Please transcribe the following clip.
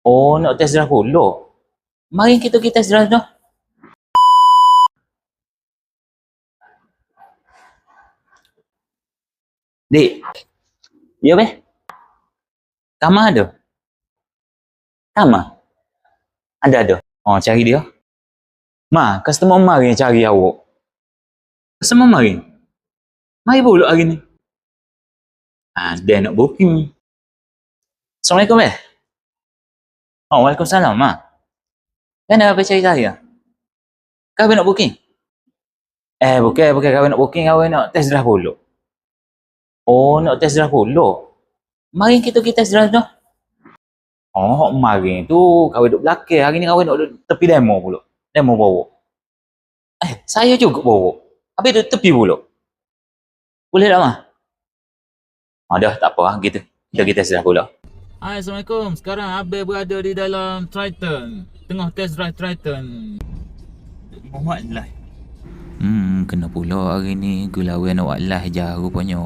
Oh, nak test drive pula. Mari kita test drive dah. Dik. Ya, beh? Kamar ada? Kamar? Ada. Oh, cari dia. Ma, customer mari cari awak. Customer mari? Mari pula hari ni. Dia nak booking. Assalamualaikum, beh? Oh, Waalaikumsalam, Ma. Kenapa apa cari saya? Kau nak booking? Bukan kau nak booking, kau nak test drive pula. Oh, nak test drive pula. Mari kita test drive dah. Oh, mari tu kau duduk belakang. Hari ni kau nak duduk tepi demo pula. Demo bawa. Saya juga bawa. Habis duduk tepi pula. Boleh tak, Ma? Dah, tak apa lah. Kita test drive pula. Hai, Assalamualaikum. Sekarang Abel berada di dalam Triton. Tengah test drive Triton. Muhammad lah. Kena pula hari ni gulawan awak lah je rupanya.